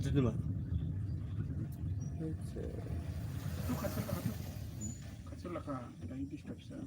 주지 마. 그렇지. 또 같이 올라가. 같이 올라가. 나 이기 시켰어.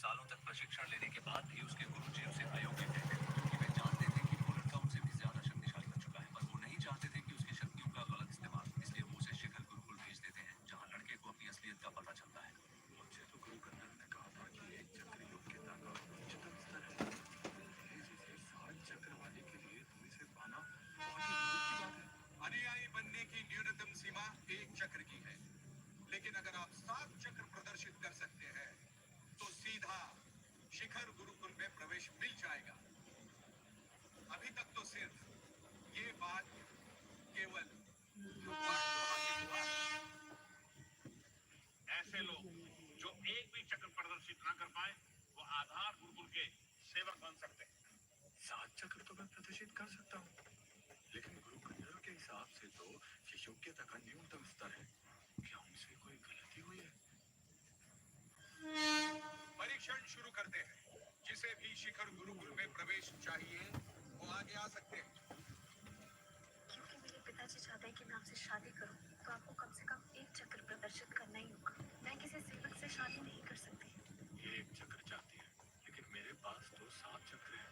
सालों तक प्रशिक्षण लेने के बाद भी उसके गुरुजी उसे अयोग्य कहते थे, क्योंकि वे जानते थे कि वो लड़का उनसे भी ज्यादा शक्तिशाली बन चुका है, पर वो नहीं चाहते थे कि उसकी शक्तियों का गलत इस्तेमाल, इसलिए वो उसे शिखर गुरुकुल भेज देते हैं, जहाँ लड़के को अपनी असलियत का पता चलता है। मुझे तो गुरु गंधर्व ने कहा था कि एक चक्र योग्यता का उच्चतम स्तर है। जैसे 7 चक्र वाले के लिए तुम इसे पाना बहुत ही दूर की बात है। अनुयायी बनने की न्यूनतम सीमा 1 चक्र की है, लेकिन अगर आप 7 चक्र प्रदर्शित कर सकते हैं तो सीधा शिखर गुरुकुल में प्रवेश मिल जाएगा। अभी तक तो सिर्फ ये बात केवल ऐसे लोग जो एक भी चक्र प्रदर्शित न कर पाए वो आधार गुरुकुल के सेवक बन सकते हैं। 7 चक्र तो मैं प्रदर्शित कर सकता हूँ, लेकिन गुरु गंधर्व के हिसाब से तो ये योग्यता का न्यूनतम स्तर है। क्या उनसे कोई गलती हुई है? परीक्षण शुरू करते हैं। जिसे भी शिखर गुरुकुल में प्रवेश चाहिए वो आगे आ सकते हैं। क्योंकि मेरे पिताजी चाहते हैं कि मैं आपसे शादी करूं, तो आपको कम से कम 1 चक्र प्रदर्शित करना ही होगा। मैं किसी सेवक से शादी नहीं कर सकती। एक चक्र चाहती है, लेकिन मेरे पास तो 7 चक्र है।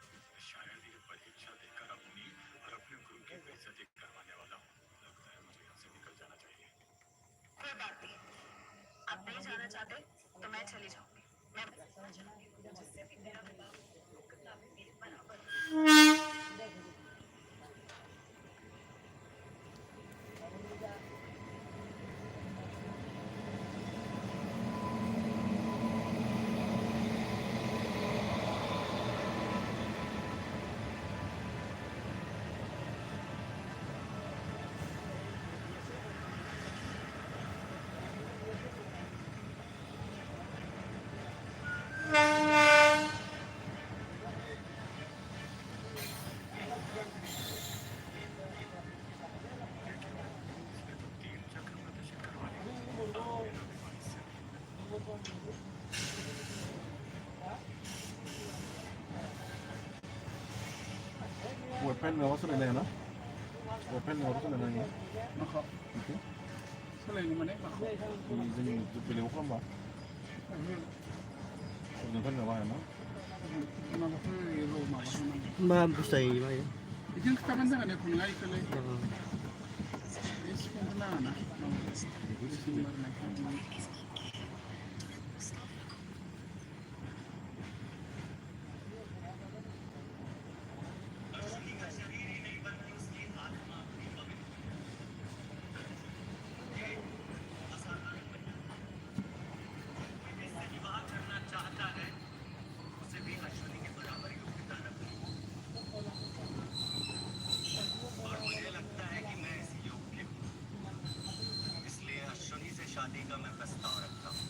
शायद ये परीक्षा देकर अपनी और अपने गुरु की बेइज्जती करवाने वाला हूँ। लगता है मुझे यहाँ से निकल जाना चाहिए। कोई बात नहीं, आप नहीं जाना चाहते तो मैं चली जाऊंगी। मैं जिससे भी मेरा विवाह योग्यता में मेरे बराबर। Weapon nggak masuk nenek na? Weapon nggak masuk nenek. Nako. Oke. सोलायनो माने माखौ जों बेलेगाव खालामबा जोंफोरनो बाहायना माबाखौ र' माबाखौ नांगौ मा बुस्थु मायो बिदिनो खिथाबानो जागोन एखौ नङा इखौलाय बे सिफुंखौ नाङा ना सिफुं बारनायखौ शादी का मैं प्रस्ताव रखता हूँ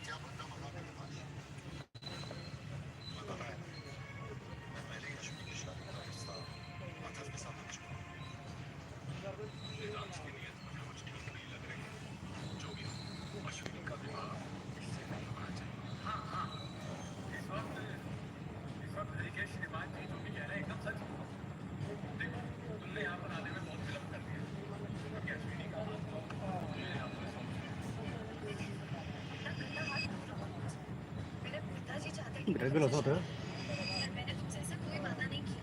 क्या पता होगा मेरे पास बताना है मैं पहले ही अश्विनी की शादी का प्रस्ताव आकाश के साथ रख चुका हूँ आज की नियत मुझे कुछ ठीक नहीं लग रही है जो भी हो अश्विनी का विवाह इससे नहीं होना चाहिए हाँ हाँ इस वक्त हरिकेश श्रीमान जी जो भी कह रहे हैं एकदम सच देखो तुमने यहाँ पर आने में बहुत विलम्ब कर दिया अश्विनी का मेरे पिताजी चाहते हैं बेटा गलत होता है मैंने तुमसे ऐसा कोई वादा नहीं किया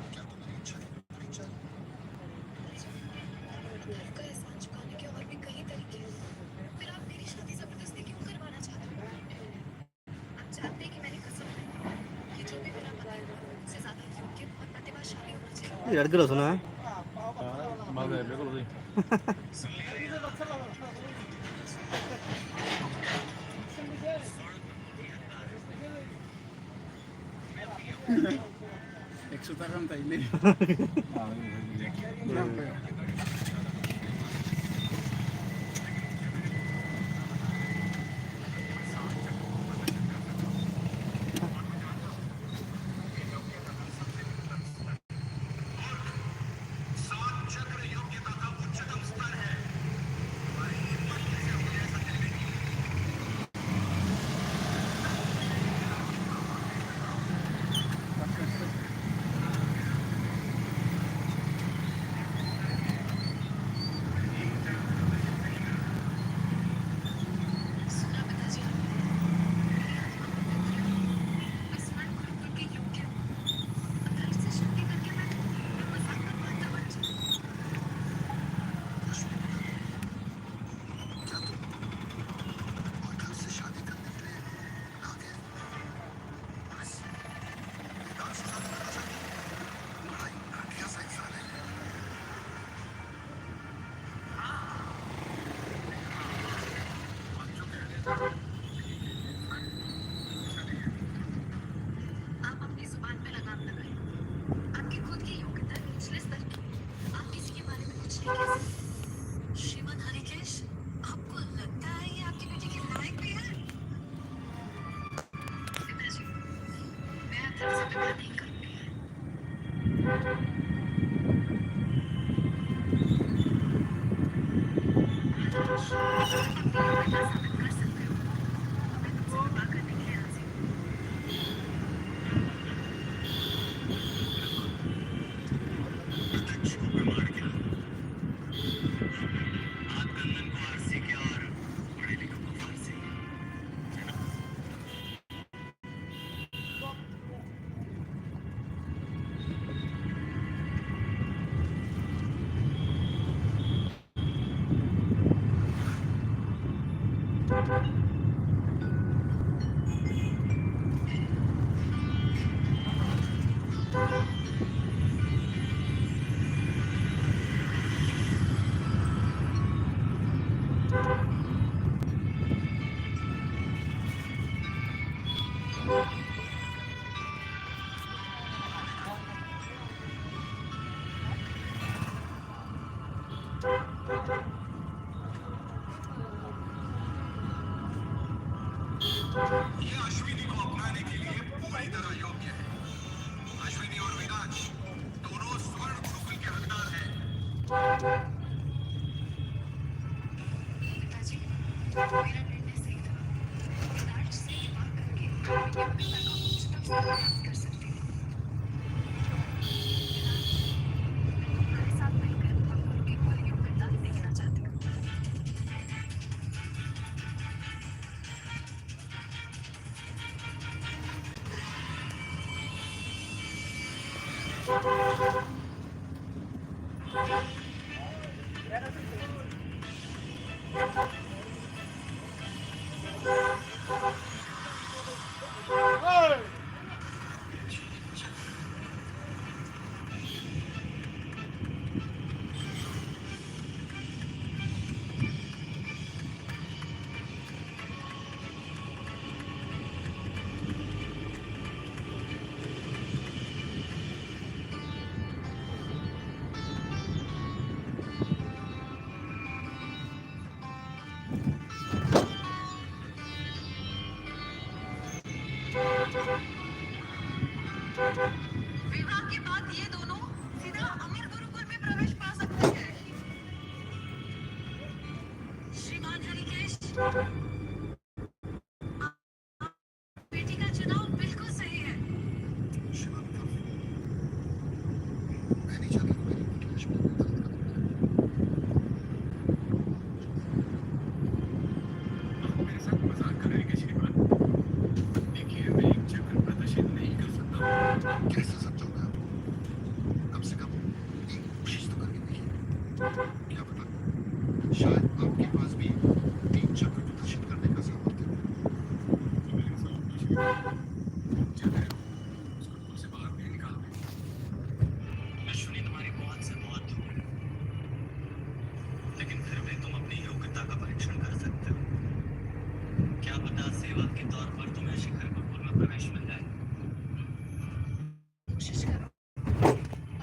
क्या तुम्हारी इच्छा है घर का एहसान चुकाने के और भी कई तरीके हैं फिर आप मेरी शादी जबरदस्ती क्यों करवाना चाहते हो आप जानते हैं कि मैंने कसम खाई कि जो भी मेरा पति होगा उससे ज्यादा योग्य और प्रतिभाशाली होना चाहिए यार गलत सुना मागे बेगल होई एकशोता काम ताईले चक्र योग्यता का उच्चतम स्तर है सुना पिताजी आसमान गुरुकुल के योग्य घर से शादी करके मैं मजाक का पात्र बन जाऊं क्या तुम और घर से शादी करने के लिए आ गए बस डांस शादी करना चाहिए पढ़ाई घटिया सा इंसान है आप अपनी जुबान पे लगाम लगाएं आपकी खुद की योग्यता निचले स्तर की है। आप किसी के बारे में कुछ नहीं कह सकते श्रीमान हरिकेश आपको लगता है ये आपकी बेटी के लायक भी है पिताजी मैं आपसे विवाह नहीं करूंगी आदर्श आप अपनी योग्यता साबित कर सकते हो मैं तुमसे विवाह करने के लिए राजी हूँ अध्यक्ष को प्रमाण किया आप गंदन को आरसी किया और पढ़े लिखों को फारसी ये अश्विनी को अपनाने के लिए पूरी तरह योग्य है अश्विनी और विराज दोनों स्वर्ण गुरुकुल के हकदार हैं पिताजी मेरा निर्णय सही था विराज से विवाह करके मैं अपने पिता का उच्चतम स्तर प्राप्त कर सकती हूँ विवाह के बाद ये दोनों सीधा अमीर गुरुकुल में प्रवेश पा सकते हैं। श्रीमान हरिकेश, बेटी का चुनाव बिल्कुल सही है। शिवा बेटा, मैं नहीं चाहती कि मेरी बेटी लक्ष्मी गलत कदम उठाए। आप मेरे साथ मजाक कर रहे हैं क्या श्रीमान? देखिए, मैं एक चक्र प्रदर्शित नहीं कर सकता हूँ। कैसे समझाऊंगा आपको? कम से कम एक कोशिश तो करके देखिए। क्या पता, शायद आपके पास भी 3 चक्र प्रदर्शित करने का सामर्थ्य हो। तो मेरे साथ कुछ भी चल रहे हो, उसको स्कूल से बाहर नहीं निकालोगे। अश्विनी, तुम्हारी बहुत से बहुत दूर है, लेकिन फिर भी तुम अपनी योग्यता का परीक्षण कर सकते हो। क्या पता सेवक के तौर पर तुम्हें शिखर गुरुकुल में प्रवेश मिल जाए। कोशिश करो।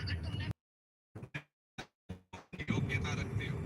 अगर तुमने योग्यता रखते हो